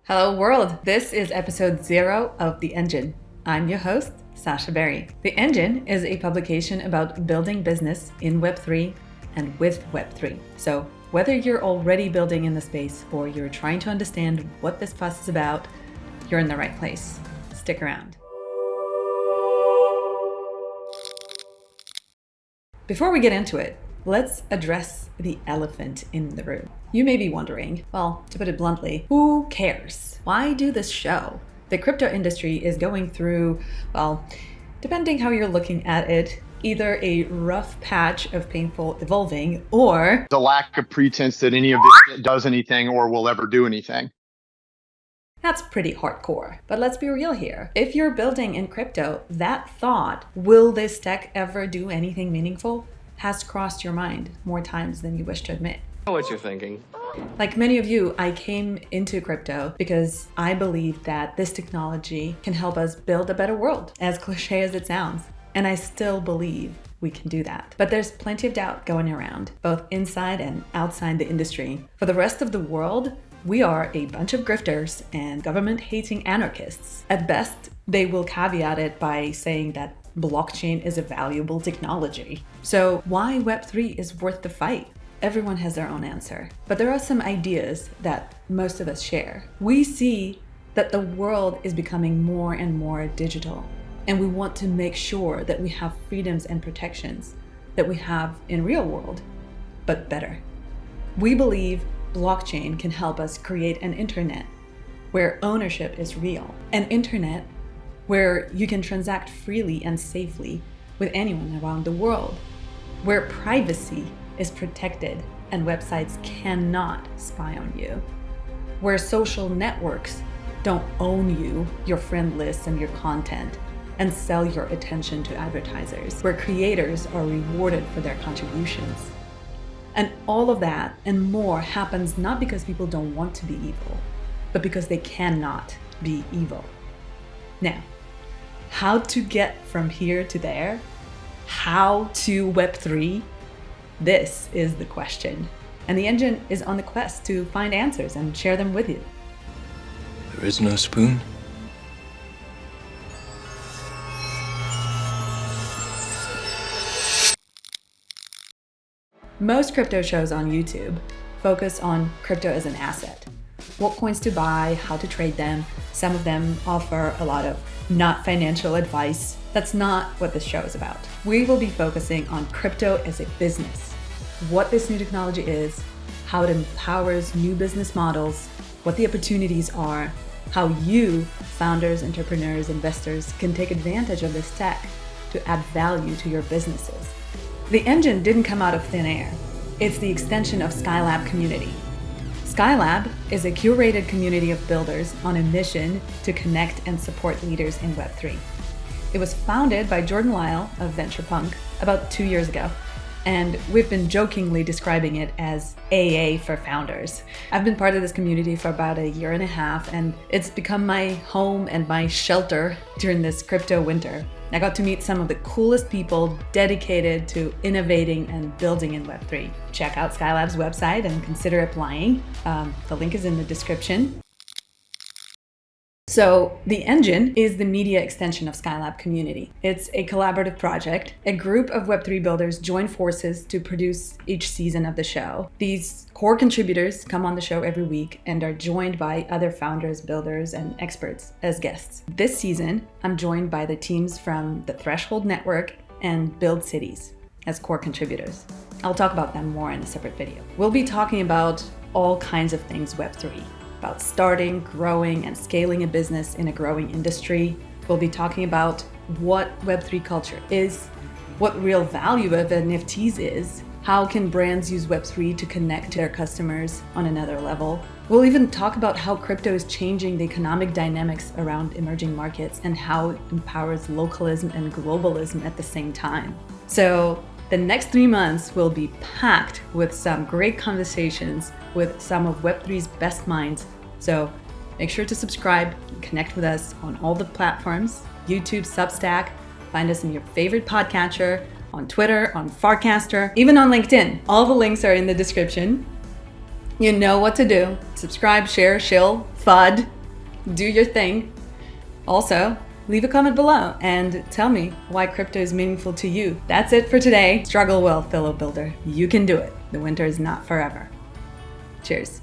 Hello world, this is episode 0 of The Engine. I'm your host, Sasha Berry. The Engine is a publication about building business in Web3 and with Web3. So whether you're already building in the space or you're trying to understand what this fuss is about, you're in the right place. Stick around. Before we get into it, let's address the elephant in the room. You may be wondering, well, to put it bluntly, who cares? Why do this show? The crypto industry is going through, well, depending how you're looking at it, either a rough patch of painful evolving or the lack of pretense that any of this does anything or will ever do anything. That's pretty hardcore. But let's be real here. If you're building in crypto, that thought, will this tech ever do anything meaningful, has crossed your mind more times than you wish to admit. I know what you're thinking. Like many of you, I came into crypto because I believe that this technology can help us build a better world, as cliche as it sounds. And I still believe we can do that. But there's plenty of doubt going around, both inside and outside the industry. For the rest of the world, we are a bunch of grifters and government-hating anarchists. At best, they will caveat it by saying that blockchain is a valuable technology. So why Web3 is worth the fight? Everyone has their own answer. But there are some ideas that most of us share. We see that the world is becoming more and more digital, and we want to make sure that we have freedoms and protections that we have in real world, but better. We believe blockchain can help us create an internet where ownership is real, an internet where you can transact freely and safely with anyone around the world, where privacy is protected and websites cannot spy on you, where social networks don't own you, your friend lists, and your content, and sell your attention to advertisers, where creators are rewarded for their contributions. And all of that and more happens not because people don't want to be evil, but because they cannot be evil. Now, how to get from here to there? How to Web3? This is the question. And the Engine is on the quest to find answers and share them with you. There is no spoon. Most crypto shows on YouTube focus on crypto as an asset. What coins to buy, how to trade them. Some of them offer a lot of not financial advice. That's not what this show is about. We will be focusing on crypto as a business, what this new technology is, how it empowers new business models, what the opportunities are, how you, founders, entrepreneurs, investors, can take advantage of this tech to add value to your businesses. The Engine didn't come out of thin air. It's the extension of Skylab community. Skylab is a curated community of builders on a mission to connect and support leaders in Web3. It was founded by Jordan Lyle of VenturePunk about 2 years ago, and we've been jokingly describing it as AA for founders. I've been part of this community for about 1.5 years, and it's become my home and my shelter during this crypto winter. I got to meet some of the coolest people dedicated to innovating and building in Web3. Check out Skylab's website and consider applying. The link is in the description. So the Engine is the media extension of Skylab community. It's a collaborative project. A group of Web3 builders join forces to produce each season of the show. These core contributors come on the show every week and are joined by other founders, builders, and experts as guests. This season, I'm joined by the teams from the Threshold Network and Build Cities as core contributors. I'll talk about them more in a separate video. We'll be talking about all kinds of things Web3. About starting, growing, and scaling a business in a growing industry. We'll be talking about what Web3 culture is, what real value of NFTs is, how can brands use Web3 to connect to their customers on another level. We'll even talk about how crypto is changing the economic dynamics around emerging markets and how it empowers localism and globalism at the same time. So the next 3 months will be packed with some great conversations with some of Web3's best minds. So make sure to subscribe and connect with us on all the platforms, YouTube, Substack, find us in your favorite podcatcher, on Twitter, on Farcaster, even on LinkedIn. All the links are in the description. You know what to do. Subscribe, share, shill, FUD. do your thing. Also, leave a comment below and tell me why crypto is meaningful to you. That's it for today. Struggle well, fellow builder. You can do it. The winter is not forever. Cheers.